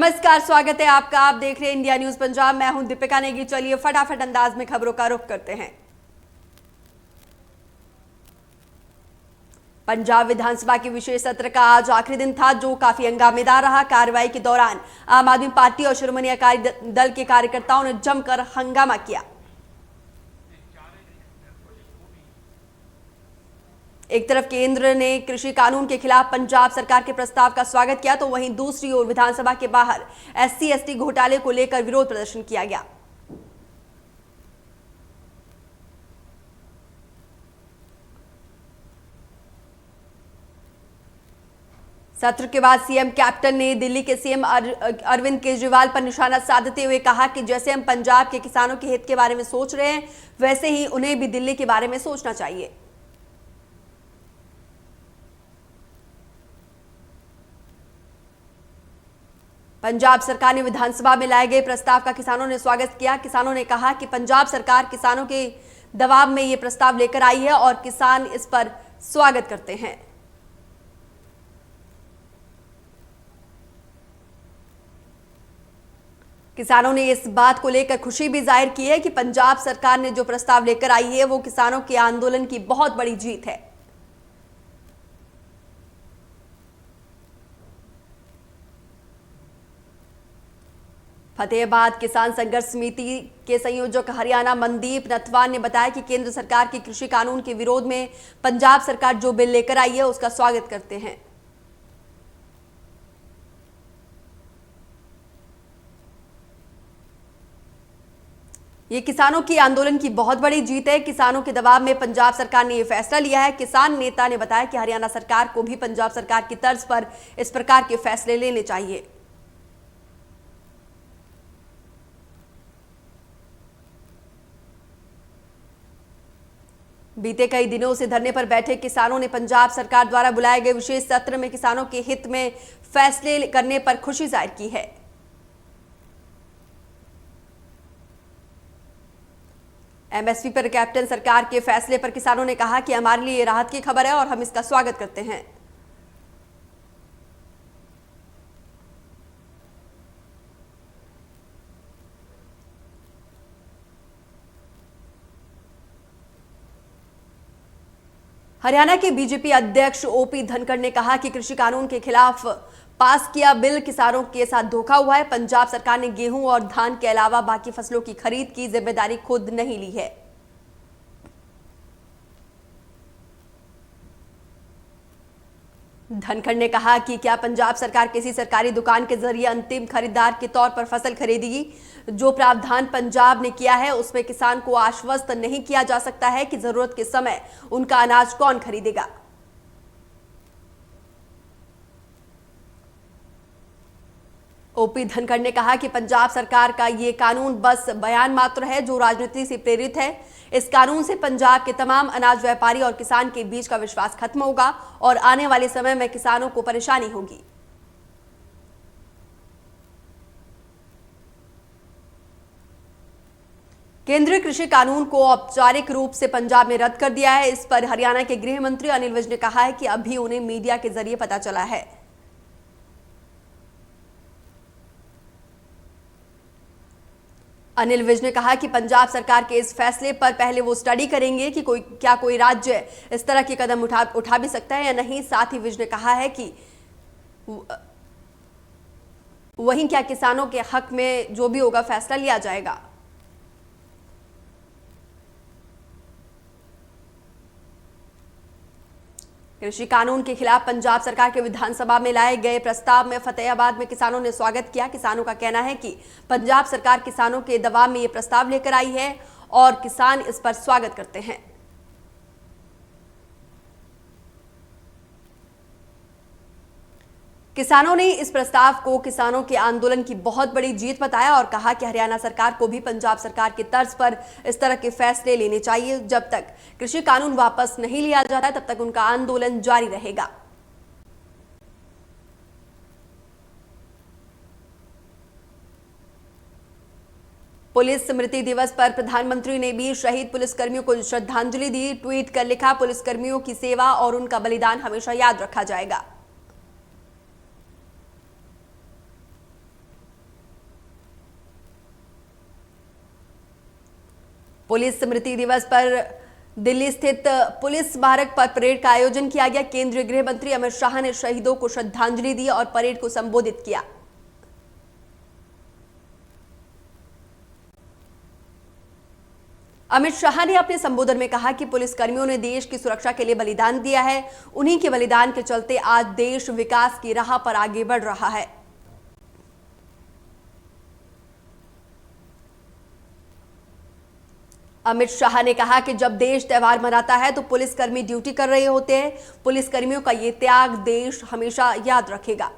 नमस्कार, स्वागत है आपका। आप देख रहे हैं इंडिया न्यूज पंजाब। मैं हूं दीपिका नेगी। चलिए फटाफट अंदाज में खबरों का रुख करते हैं। पंजाब विधानसभा के विशेष सत्र का आज आखिरी दिन था, जो काफी हंगामेदार रहा। कार्रवाई के दौरान आम आदमी पार्टी और शिरोमणि अकाली दल के कार्यकर्ताओं ने जमकर हंगामा किया। एक तरफ केंद्र ने कृषि कानून के खिलाफ पंजाब सरकार के प्रस्ताव का स्वागत किया, तो वहीं दूसरी ओर विधानसभा के बाहर SC/ST घोटाले को लेकर विरोध प्रदर्शन किया गया। सत्र के बाद सीएम कैप्टन ने दिल्ली के सीएम अरविंद केजरीवाल पर निशाना साधते हुए कहा कि जैसे हम पंजाब के किसानों के हित के बारे में सोच रहे हैं, वैसे ही उन्हें भी दिल्ली के बारे में सोचना चाहिए। पंजाब सरकार ने विधानसभा में लाए गए प्रस्ताव का किसानों ने स्वागत किया। किसानों ने कहा कि पंजाब सरकार किसानों के दबाव में ये प्रस्ताव लेकर आई है और किसान इस पर स्वागत करते हैं। किसानों ने इस बात को लेकर खुशी भी जाहिर की है कि पंजाब सरकार ने जो प्रस्ताव लेकर आई है वो किसानों के आंदोलन की बहुत बड़ी जीत है। फतेहाबाद किसान संघर्ष समिति के संयोजक हरियाणा मनदीप नथवान ने बताया कि केंद्र सरकार के कृषि कानून के विरोध में पंजाब सरकार जो बिल लेकर आई है उसका स्वागत करते हैं। ये किसानों की आंदोलन की बहुत बड़ी जीत है। किसानों के दबाव में पंजाब सरकार ने यह फैसला लिया है। किसान नेता ने बताया कि हरियाणा सरकार को भी पंजाब सरकार की तर्ज पर इस प्रकार के फैसले लेने चाहिए। बीते कई दिनों से धरने पर बैठे किसानों ने पंजाब सरकार द्वारा बुलाए गए विशेष सत्र में किसानों के हित में फैसले करने पर खुशी जाहिर की है। MSP पर कैप्टन सरकार के फैसले पर किसानों ने कहा कि हमारे लिए राहत की खबर है और हम इसका स्वागत करते हैं। हरियाणा के बीजेपी अध्यक्ष OP धनखड़ ने कहा कि कृषि कानून के खिलाफ पास किया बिल किसानों के साथ धोखा हुआ है। पंजाब सरकार ने गेहूं और धान के अलावा बाकी फसलों की खरीद की जिम्मेदारी खुद नहीं ली है। धनखड़ ने कहा कि क्या पंजाब सरकार किसी सरकारी दुकान के जरिए अंतिम खरीदार के तौर पर फसल खरीदेगी? जो प्रावधान पंजाब ने किया है उसमें किसान को आश्वस्त नहीं किया जा सकता है कि जरूरत के समय उनका अनाज कौन खरीदेगा। OP धनखड़ ने कहा कि पंजाब सरकार का ये कानून बस बयान मात्र है जो राजनीति से प्रेरित है। इस कानून से पंजाब के तमाम अनाज व्यापारी और किसान के बीच का विश्वास खत्म होगा और आने वाले समय में किसानों को परेशानी होगी। केंद्रीय कृषि कानून को औपचारिक रूप से पंजाब में रद्द कर दिया है। इस पर हरियाणा के गृह मंत्री अनिल विज ने कहा है कि अभी उन्हें मीडिया के जरिए पता चला है। अनिल विज ने कहा कि पंजाब सरकार के इस फैसले पर पहले वो स्टडी करेंगे कि कोई राज्य इस तरह के कदम उठा भी सकता है या नहीं। साथ ही विज ने कहा है कि वहीं क्या किसानों के हक में जो भी होगा फैसला लिया जाएगा। कृषि कानून के खिलाफ पंजाब सरकार के विधानसभा में लाए गए प्रस्ताव में फतेहाबाद में किसानों ने स्वागत किया। किसानों का कहना है कि पंजाब सरकार किसानों के दबाव में ये प्रस्ताव लेकर आई है और किसान इस पर स्वागत करते हैं। किसानों ने इस प्रस्ताव को किसानों के आंदोलन की बहुत बड़ी जीत बताया और कहा कि हरियाणा सरकार को भी पंजाब सरकार की तर्ज पर इस तरह के फैसले लेने चाहिए। जब तक कृषि कानून वापस नहीं लिया जाता तब तक उनका आंदोलन जारी रहेगा। पुलिस स्मृति दिवस पर प्रधानमंत्री ने भी शहीद पुलिसकर्मियों को श्रद्धांजलि दी। ट्वीट कर लिखा, पुलिसकर्मियों की सेवा और उनका बलिदान हमेशा याद रखा जाएगा। पुलिस स्मृति दिवस पर दिल्ली स्थित पुलिस स्मारक पर परेड का आयोजन किया गया। केंद्रीय गृह मंत्री अमित शाह ने शहीदों को श्रद्धांजलि दी और परेड को संबोधित किया। अमित शाह ने अपने संबोधन में कहा कि पुलिस कर्मियों ने देश की सुरक्षा के लिए बलिदान दिया है। उन्हीं के बलिदान के चलते आज देश विकास की राह पर आगे बढ़ रहा है। अमित शाह ने कहा कि जब देश त्योहार मनाता है तो पुलिसकर्मी ड्यूटी कर रहे होते हैं। पुलिसकर्मियों का ये त्याग देश हमेशा याद रखेगा।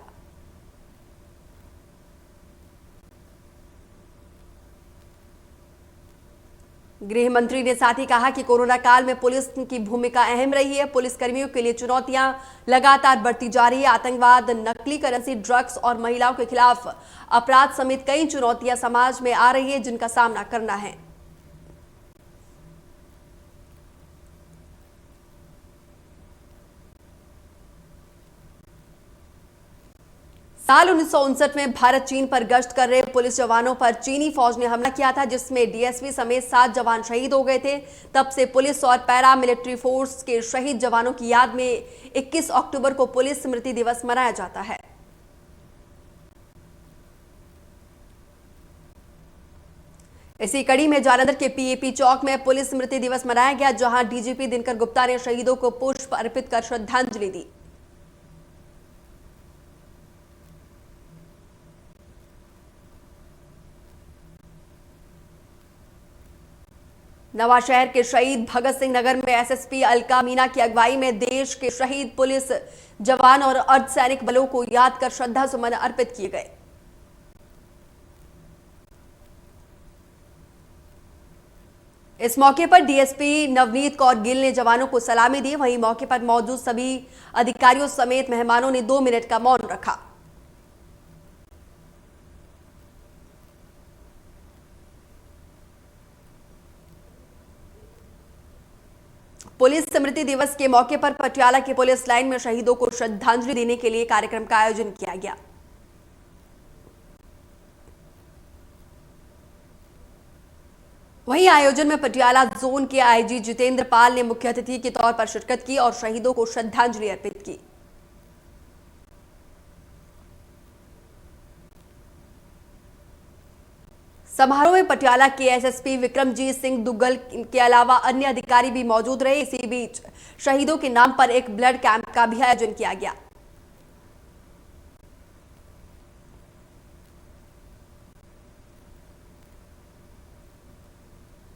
गृह मंत्री ने साथ ही कहा कि कोरोना काल में पुलिस की भूमिका अहम रही है। पुलिसकर्मियों के लिए चुनौतियां लगातार बढ़ती जा रही है। आतंकवाद, नकली करेंसी, ड्रग्स और महिलाओं के खिलाफ अपराध समेत कई चुनौतियां समाज में आ रही है जिनका सामना करना है। साल 1959 में भारत चीन पर गश्त कर रहे पुलिस जवानों पर चीनी फौज ने हमला किया था, जिसमें डीएसपी समेत 7 जवान शहीद हो गए थे। तब से पुलिस और पैरा मिलिट्री फोर्स के शहीद जवानों की याद में 21 अक्टूबर को पुलिस स्मृति दिवस मनाया जाता है। इसी कड़ी में जालंधर के पीएपी चौक में पुलिस स्मृति दिवस मनाया गया, जहां डीजीपी दिनकर गुप्ता ने शहीदों को पुष्प अर्पित कर श्रद्धांजलि दी। नवाशहर के शहीद भगत सिंह नगर में एसएसपी अलका मीना की अगुवाई में देश के शहीद पुलिस जवान और अर्धसैनिक बलों को याद कर श्रद्धा सुमन अर्पित किए गए। इस मौके पर डीएसपी नवनीत कौर गिल ने जवानों को सलामी दी। वहीं मौके पर मौजूद सभी अधिकारियों समेत मेहमानों ने 2 मिनट का मौन रखा। पुलिस स्मृति दिवस के मौके पर पटियाला की पुलिस लाइन में शहीदों को श्रद्धांजलि देने के लिए कार्यक्रम का आयोजन किया गया। वहीं आयोजन में पटियाला जोन के आईजी जितेंद्र पाल ने मुख्य अतिथि के तौर पर शिरकत की और शहीदों को श्रद्धांजलि अर्पित की। समारोह में पटियाला के एसएसपी विक्रमजीत सिंह दुग्गल के अलावा अन्य अधिकारी भी मौजूद रहे। इसी बीच शहीदों के नाम पर एक ब्लड कैंप का भी आयोजन किया गया।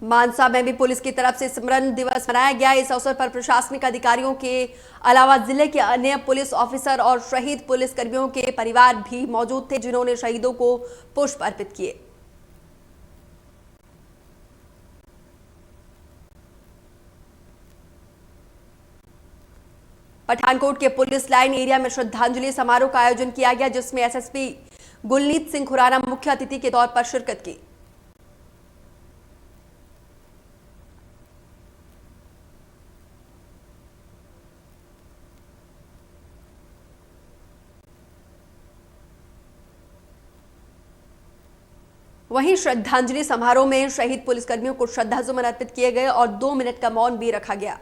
मानसा में भी पुलिस की तरफ से स्मरण दिवस मनाया गया। इस अवसर पर प्रशासनिक अधिकारियों के अलावा जिले के अन्य पुलिस ऑफिसर और शहीद पुलिसकर्मियों के परिवार भी मौजूद थे, जिन्होंने शहीदों को पुष्प अर्पित किए। पठानकोट के पुलिस लाइन एरिया में श्रद्धांजलि समारोह का आयोजन किया गया, जिसमें एसएसपी गुलनीत सिंह खुराना मुख्य अतिथि के तौर पर शिरकत की। वहीं श्रद्धांजलि समारोह में शहीद पुलिसकर्मियों को श्रद्धासुमन अर्पित किए गए और 2 मिनट का मौन भी रखा गया।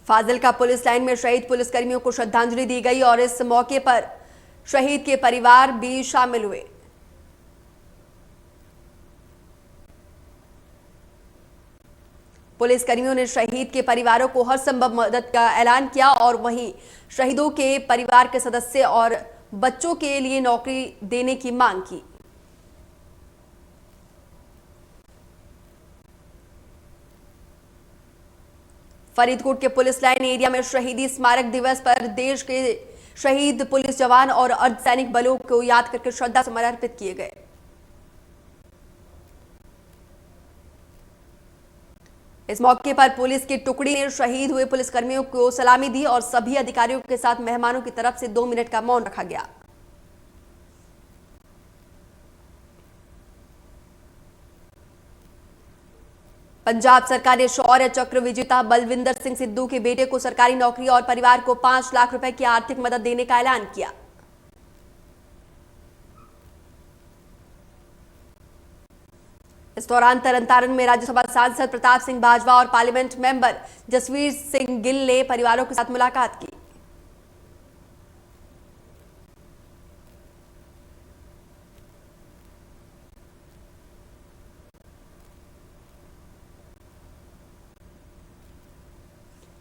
फाजिल्का पुलिस लाइन में शहीद पुलिसकर्मियों को श्रद्धांजलि दी गई और इस मौके पर शहीद के परिवार भी शामिल हुए। पुलिसकर्मियों ने शहीद के परिवारों को हर संभव मदद का ऐलान किया और वहीं शहीदों के परिवार के सदस्य और बच्चों के लिए नौकरी देने की मांग की। फरीदकोट के पुलिस लाइन एरिया में शहीदी स्मारक दिवस पर देश के शहीद पुलिस जवान और अर्धसैनिक बलों को याद करके श्रद्धा सुमन अर्पित किए गए। इस मौके पर पुलिस की टुकड़ी ने शहीद हुए पुलिसकर्मियों को सलामी दी और सभी अधिकारियों के साथ मेहमानों की तरफ से 2 मिनट का मौन रखा गया। पंजाब सरकार ने शौर्य चक्र विजेता बलविंदर सिंह सिद्धू के बेटे को सरकारी नौकरी और परिवार को 5 लाख रुपए की आर्थिक मदद देने का ऐलान किया। इस दौरान तरनतारन में राज्यसभा सांसद प्रताप सिंह बाजवा और पार्लियामेंट मेंबर जसवीर सिंह गिल ने परिवारों के साथ मुलाकात की।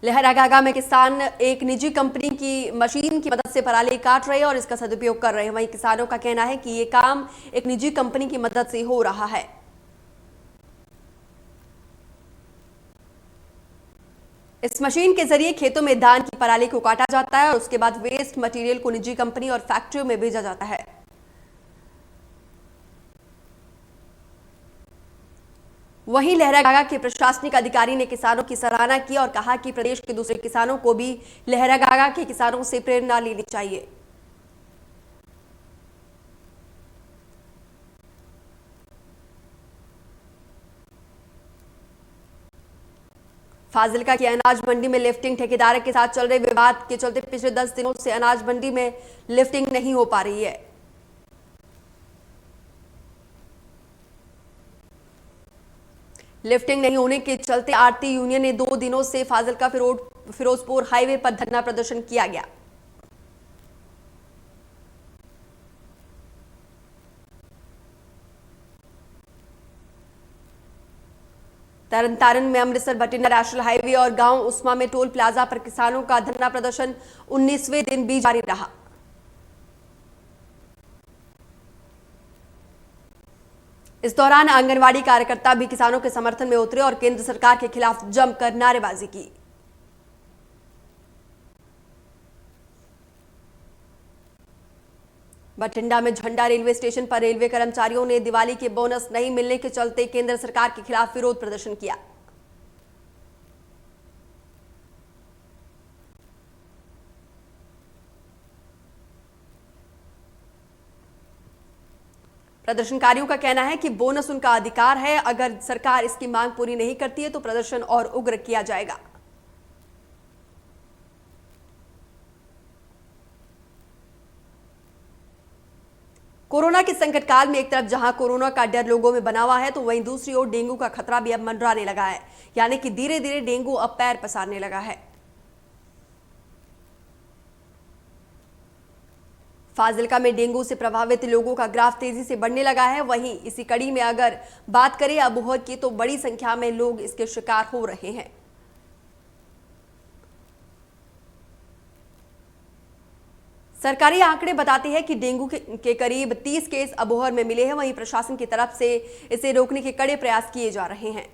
लहरागागा में किसान एक निजी कंपनी की मशीन की मदद से पराली काट रहे हैं और इसका सदुपयोग कर रहे हैं। वहीं किसानों का कहना है कि ये काम एक निजी कंपनी की मदद से हो रहा है। इस मशीन के जरिए खेतों में धान की पराली को काटा जाता है और उसके बाद वेस्ट मटेरियल को निजी कंपनी और फैक्ट्रियों में भेजा जाता है। वहीं लहरागागा के प्रशासनिक अधिकारी ने किसानों की सराहना की और कहा कि प्रदेश के दूसरे किसानों को भी लहरागागा के किसानों से प्रेरणा लेनी चाहिए। फाजिल्का की अनाज मंडी में लिफ्टिंग ठेकेदार के साथ चल रहे विवाद के चलते पिछले 10 दिनों से अनाज मंडी में लिफ्टिंग नहीं हो पा रही है। लिफ्टिंग नहीं होने के चलते आरती यूनियन ने 2 दिनों से फाजिल्का फिरोजपुर हाईवे पर धरना प्रदर्शन किया गया। तरनतारन में अमृतसर बठिंडा नेशनल हाईवे और गांव उस्मा में टोल प्लाजा पर किसानों का धरना प्रदर्शन 19वें दिन भी जारी रहा। इस दौरान आंगनवाड़ी कार्यकर्ता भी किसानों के समर्थन में उतरे और केंद्र सरकार के खिलाफ जमकर नारेबाजी की। बठिंडा में झंडा रेलवे स्टेशन पर रेलवे कर्मचारियों ने दिवाली के बोनस नहीं मिलने के चलते केंद्र सरकार के खिलाफ विरोध प्रदर्शन किया। प्रदर्शनकारियों का कहना है कि बोनस उनका अधिकार है, अगर सरकार इसकी मांग पूरी नहीं करती है तो प्रदर्शन और उग्र किया जाएगा। कोरोना के संकट काल में एक तरफ जहां कोरोना का डर लोगों में बना हुआ है तो वहीं दूसरी ओर डेंगू का खतरा भी अब मंडराने लगा है, यानी कि धीरे धीरे डेंगू अब पैर पसारने लगा है। फाजिल्का में डेंगू से प्रभावित लोगों का ग्राफ तेजी से बढ़ने लगा है। वहीं इसी कड़ी में अगर बात करें अबोहर की तो बड़ी संख्या में लोग इसके शिकार हो रहे हैं। सरकारी आंकड़े बताते हैं कि डेंगू के करीब 30 केस अबोहर में मिले हैं। वहीं प्रशासन की तरफ से इसे रोकने के कड़े प्रयास किए जा रहे हैं।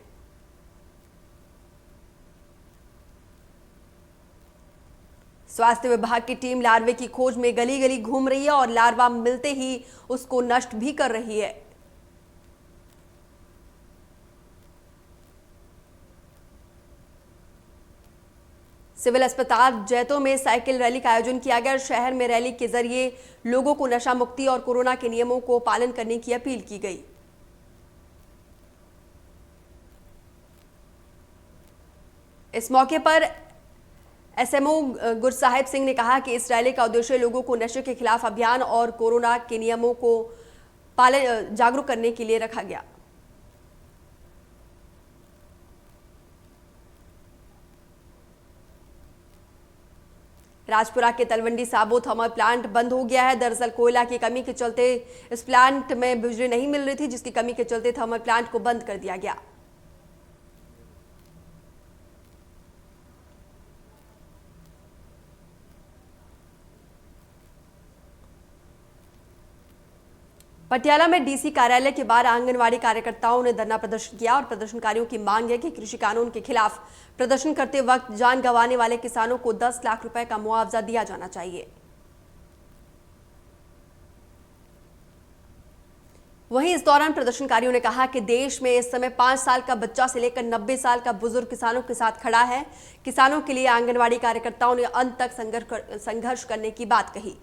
स्वास्थ्य विभाग की टीम लार्वे की खोज में गली गली घूम रही है और लार्वा मिलते ही उसको नष्ट भी कर रही है। सिविल अस्पताल जैतो में साइकिल रैली का आयोजन किया गया। शहर में रैली के जरिए लोगों को नशा मुक्ति और कोरोना के नियमों को पालन करने की अपील की गई। इस मौके पर एसएमओ गुरसाहिब सिंह ने कहा कि इस रैली का उद्देश्य लोगों को नशे के खिलाफ अभियान और कोरोना के नियमों को पालन जागरूक करने के लिए रखा गया। राजपुरा के तलवंडी साबो थर्मल प्लांट बंद हो गया है। दरअसल कोयला की कमी के चलते इस प्लांट में बिजली नहीं मिल रही थी, जिसकी कमी के चलते थर्मल प्लांट को बंद कर दिया गया। पटियाला में डीसी कार्यालय के बाहर आंगनवाड़ी कार्यकर्ताओं ने धरना प्रदर्शन किया और प्रदर्शनकारियों की मांग है कि कृषि कानून के खिलाफ प्रदर्शन करते वक्त जान गंवाने वाले किसानों को 10 लाख रुपए का मुआवजा दिया जाना चाहिए। वहीं इस दौरान प्रदर्शनकारियों ने कहा कि देश में इस समय 5 साल का बच्चा से लेकर 90 साल का बुजुर्ग किसानों के साथ खड़ा है। किसानों के लिए आंगनवाड़ी कार्यकर्ताओं ने अंत तक संघर्ष करने की बात कही।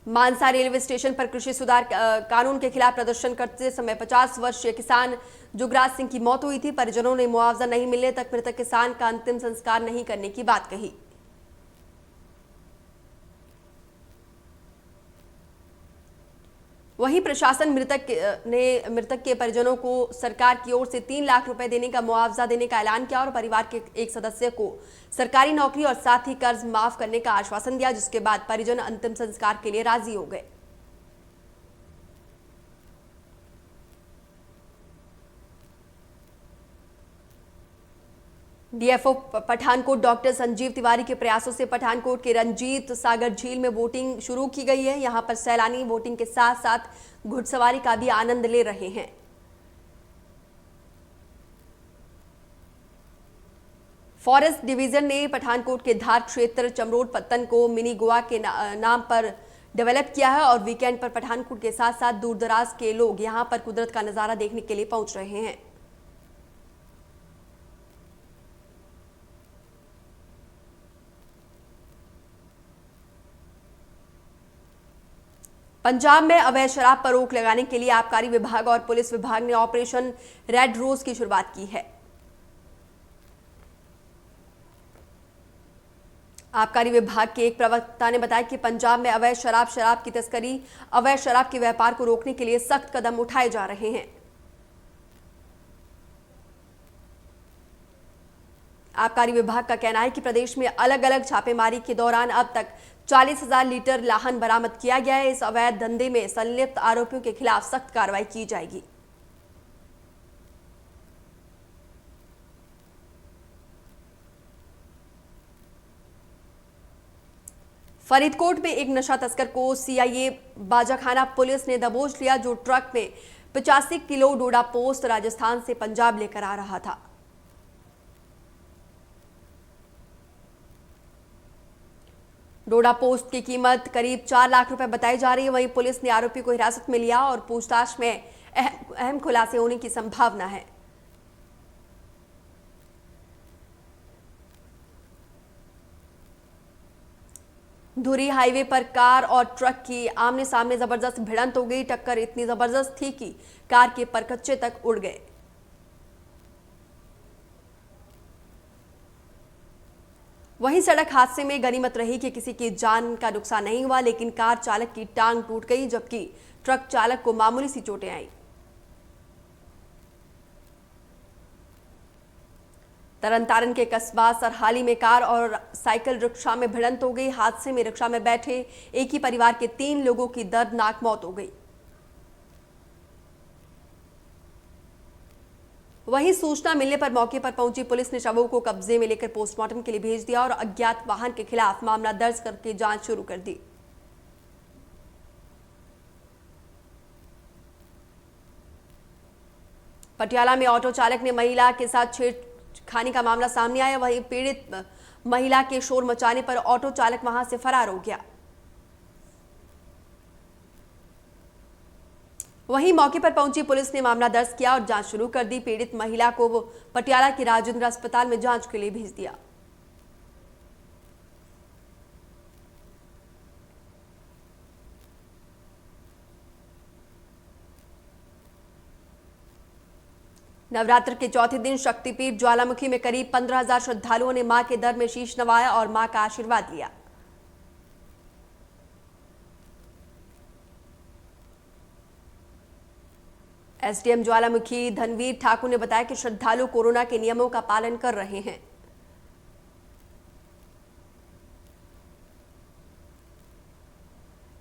मानसा रेलवे स्टेशन पर कृषि सुधार कानून के खिलाफ प्रदर्शन करते समय 50 वर्षीय किसान जुगराज सिंह की मौत हुई थी। परिजनों ने मुआवजा नहीं मिलने तक मृतक किसान का अंतिम संस्कार नहीं करने की बात कही। वहीं प्रशासन मृतक के परिजनों को सरकार की ओर से 3 लाख रुपए देने का मुआवजा देने का ऐलान किया और परिवार के एक सदस्य को सरकारी नौकरी और साथ ही कर्ज माफ करने का आश्वासन दिया, जिसके बाद परिजन अंतिम संस्कार के लिए राजी हो गए। डीएफओ पठानकोट डॉक्टर संजीव तिवारी के प्रयासों से पठानकोट के रंजीत सागर झील में बोटिंग शुरू की गई है। यहां पर सैलानी बोटिंग के साथ साथ घुड़सवारी का भी आनंद ले रहे हैं। फॉरेस्ट डिवीजन ने पठानकोट के धार क्षेत्र चमरोड पत्तन को मिनी गोवा के नाम पर डेवलप किया है और वीकेंड पर पठानकोट के साथ साथ दूर दराज के लोग यहां पर कुदरत का नजारा देखने के लिए पहुंच रहे हैं। पंजाब में अवैध शराब पर रोक लगाने के लिए आबकारी विभाग और पुलिस विभाग ने ऑपरेशन रेड रोज की शुरुआत की है। आबकारी विभाग के एक प्रवक्ता ने बताया कि पंजाब में अवैध शराब की तस्करी, अवैध शराब के व्यापार को रोकने के लिए सख्त कदम उठाए जा रहे हैं। आबकारी विभाग का कहना है कि प्रदेश में अलग अलग छापेमारी के दौरान अब तक 40,000 लीटर लाहन बरामद किया गया है। इस अवैध धंधे में संलिप्त आरोपियों के खिलाफ सख्त कार्रवाई की जाएगी। फरीदकोट में एक नशा तस्कर को सीआईए बाजाखाना पुलिस ने दबोच लिया, जो ट्रक में 85 किलो डोडा पोस्त राजस्थान से पंजाब लेकर आ रहा था। डोडा पोस्ट की कीमत करीब 4 लाख रुपए बताई जा रही है। वहीं पुलिस ने आरोपी को हिरासत में लिया और पूछताछ में अहम खुलासे होने की संभावना है। धुरी हाईवे पर कार और ट्रक की आमने सामने जबरदस्त भिड़ंत हो गई। टक्कर इतनी जबरदस्त थी कि कार के परखच्चे तक उड़ गए। वहीं सड़क हादसे में गनीमत रही कि किसी की जान का नुकसान नहीं हुआ, लेकिन कार चालक की टांग टूट गई, जबकि ट्रक चालक को मामूली सी चोटें आईं। तरनतारन के कस्बा सरहाली में कार और साइकिल रिक्शा में भिड़ंत हो गई। हादसे में रिक्शा में बैठे एक ही परिवार के 3 लोगों की दर्दनाक मौत हो गई। वहीं सूचना मिलने पर मौके पर पहुंची पुलिस ने शवों को कब्जे में लेकर पोस्टमार्टम के लिए भेज दिया और अज्ञात वाहन के खिलाफ मामला दर्ज करके जांच शुरू कर दी। पटियाला में ऑटो चालक ने महिला के साथ छेड़खानी का मामला सामने आया। वहीं पीड़ित महिला के शोर मचाने पर ऑटो चालक वहां से फरार हो गया। वहीं मौके पर पहुंची पुलिस ने मामला दर्ज किया और जांच शुरू कर दी। पीड़ित महिला को पटियाला के राजेंद्र अस्पताल में जांच के लिए भेज दिया। नवरात्र के चौथे दिन शक्तिपीठ ज्वालामुखी में करीब 15,000 श्रद्धालुओं ने मां के दर में शीश नवाया और मां का आशीर्वाद लिया। एसडीएम ज्वालामुखी धनवीर ठाकुर ने बताया कि श्रद्धालु कोरोना के नियमों का पालन कर रहे हैं।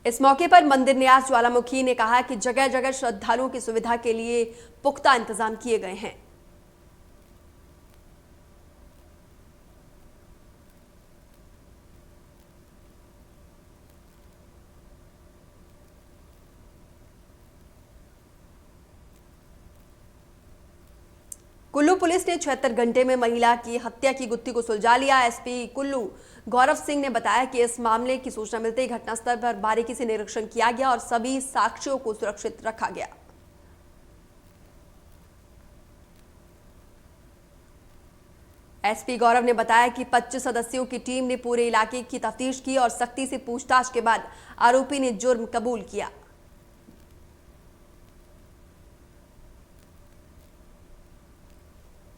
इस मौके पर मंदिर न्यास ज्वालामुखी ने कहा कि जगह जगह श्रद्धालुओं की सुविधा के लिए पुख्ता इंतजाम किए गए हैं। कुल्लू पुलिस ने 76 घंटे में महिला की हत्या की गुत्थी को सुलझा लिया। एसपी कुल्लू गौरव सिंह ने बताया कि इस मामले की सूचना मिलते ही घटनास्थल पर बारीकी से निरीक्षण किया गया और सभी साक्ष्यों को सुरक्षित रखा गया। एसपी गौरव ने बताया कि 25 सदस्यों की टीम ने पूरे इलाके की तफ्तीश की और सख्ती से पूछताछ के बाद आरोपी ने जुर्म कबूल किया।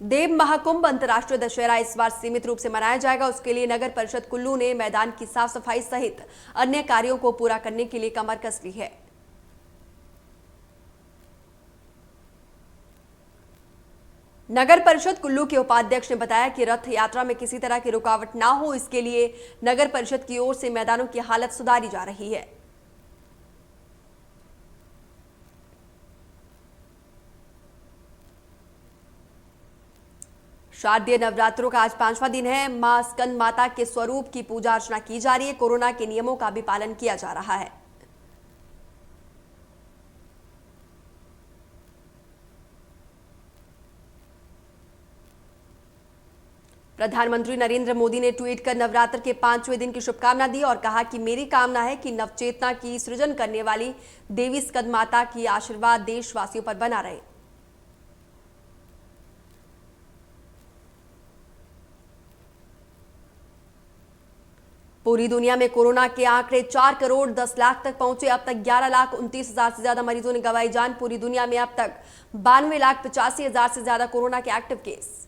देव महाकुंभ अंतर्राष्ट्रीय दशहरा इस बार सीमित रूप से मनाया जाएगा। उसके लिए नगर परिषद कुल्लू ने मैदान की साफ सफाई सहित अन्य कार्यों को पूरा करने के लिए कमर कस ली है। नगर परिषद कुल्लू के उपाध्यक्ष ने बताया कि रथ यात्रा में किसी तरह की रुकावट ना हो, इसके लिए नगर परिषद की ओर से मैदानों की हालत सुधारी जा रही है। शारदीय नवरात्रों का आज 5वां दिन है। मां स्कंद माता के स्वरूप की पूजा अर्चना की जा रही है। कोरोना के नियमों का भी पालन किया जा रहा है। प्रधानमंत्री नरेंद्र मोदी ने ट्वीट कर नवरात्र के 5वें दिन की शुभकामना दी और कहा कि मेरी कामना है कि नवचेतना की सृजन करने वाली देवी स्कंद माता की आशीर्वाद देशवासियों पर बना रहे। पूरी दुनिया में कोरोना के आंकड़े 4 करोड़ 10 लाख तक पहुंचे। अब तक 11,29,000 से ज्यादा मरीजों ने गंवाई जान। पूरी दुनिया में अब तक 92,85,000 से ज्यादा कोरोना के एक्टिव केस।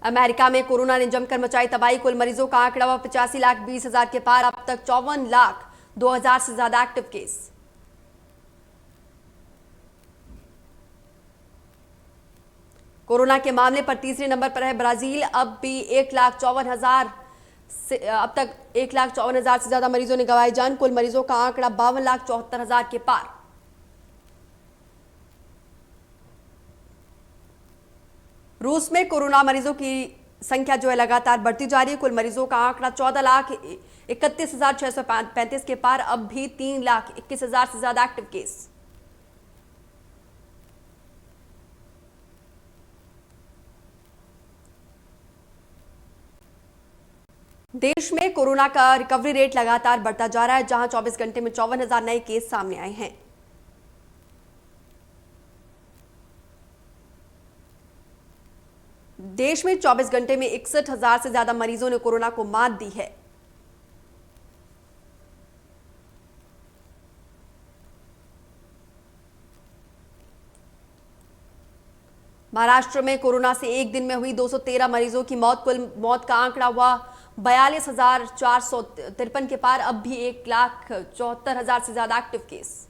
अमेरिका में कोरोना ने जमकर मचाई तबाही। कुल मरीजों का आंकड़ा हुआ 85,20,000 के पार। अब तक 54,02,000 से ज्यादा एक्टिव केस। कोरोना के मामले पर तीसरे नंबर पर है ब्राजील। अब भी 1,54,000 से अब तक 1,54,000 से ज्यादा मरीजों ने गंवाई जान। कुल मरीजों का आंकड़ा 52,74,000 के पार। रूस में कोरोना मरीजों की संख्या जो है लगातार बढ़ती जा रही है। कुल मरीजों का आंकड़ा 14,31,635 के पार। अब भी 3,21,000 से ज्यादा एक्टिव केस। देश में कोरोना का रिकवरी रेट लगातार बढ़ता जा रहा है, जहां 24 घंटे में 54,000 नए केस सामने आए हैं। देश में 24 घंटे में 61,000 से ज्यादा मरीजों ने कोरोना को मात दी है। महाराष्ट्र में कोरोना से एक दिन में हुई 213 मरीजों की मौत। कुल मौत का आंकड़ा हुआ 42,453 के पार। अब भी 1,74,000 से ज्यादा एक्टिव केस।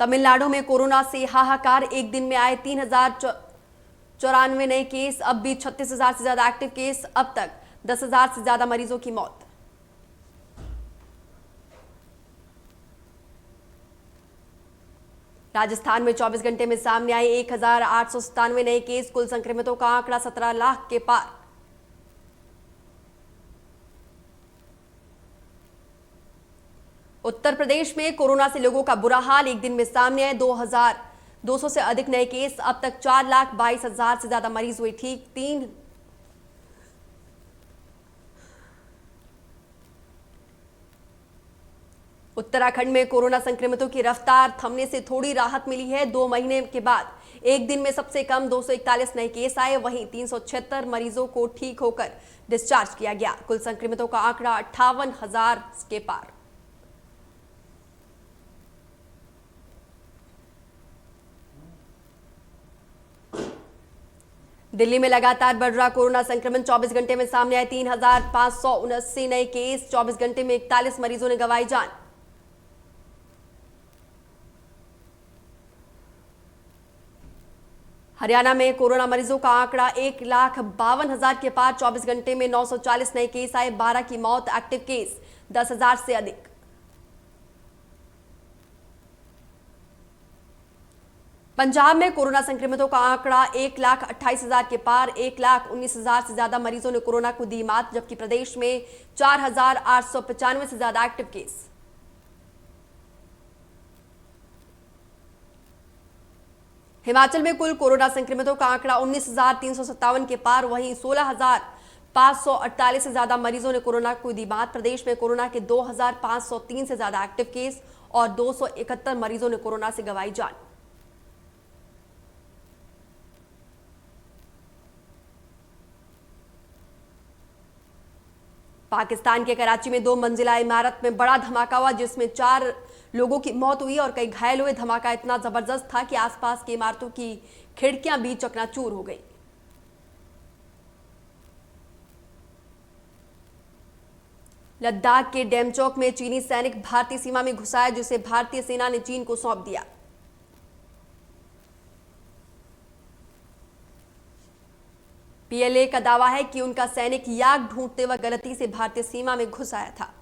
तमिलनाडु में कोरोना से हाहाकार। एक दिन में आए 3,094 नए केस। अब भी 36,000 से ज्यादा एक्टिव केस। अब तक 10,000 से ज्यादा मरीजों की मौत। राजस्थान में 24 घंटे में सामने आए 1,897 नए केस। कुल संक्रमितों का आंकड़ा 17 लाख के पार। उत्तर प्रदेश में कोरोना से लोगों का बुरा हाल। एक दिन में सामने आए 2,200 से अधिक नए केस। अब तक 4,22,000 से ज्यादा मरीज हुए ठीक। उत्तराखंड में कोरोना संक्रमितों की रफ्तार थमने से थोड़ी राहत मिली है। 2 महीने के बाद एक दिन में सबसे कम 241 नए केस आए। वहीं 376 मरीजों को ठीक होकर डिस्चार्ज किया गया। कुल संक्रमितों का आंकड़ा 58,000 के पार। दिल्ली में लगातार बढ़ रहा कोरोना संक्रमण। 24 घंटे में सामने आए 3,579 नए केस। 24 घंटे में 41 मरीजों ने गंवाई जान। हरियाणा में कोरोना मरीजों का आंकड़ा 1,52,000 के पार। 24 घंटे में 940 नए केस आए। 12 की मौत। एक्टिव केस 10,000 से अधिक। पंजाब में कोरोना संक्रमितों का आंकड़ा 1,28,000 के पार। 1,19,000 से ज्यादा मरीजों ने कोरोना को दी मात, जबकि प्रदेश में 4,895 से ज्यादा एक्टिव केस। हिमाचल में कुल कोरोना संक्रमितों का आंकड़ा 19,357 के पार। वहीं 548 से ज्यादा मरीजों ने कोरोना को दी मात। प्रदेश में कोरोना के 2503 से ज्यादा एक्टिव केस और 271 मरीजों ने कोरोना से गंवाई जान। पाकिस्तान के कराची में 2 मंजिला इमारत में बड़ा धमाका हुआ, जिसमें 4 लोगों की मौत हुई और कई घायल हुए। धमाका इतना जबरदस्त था कि आसपास की इमारतों की खिड़कियां भी चकनाचूर हो गई। लद्दाख के डेमचौक में चीनी सैनिक भारतीय सीमा में घुसाया, जिसे भारतीय सेना ने चीन को सौंप दिया। पीएलए का दावा है कि उनका सैनिक याक ढूंढते वक्त गलती से भारतीय सीमा में घुस आया था।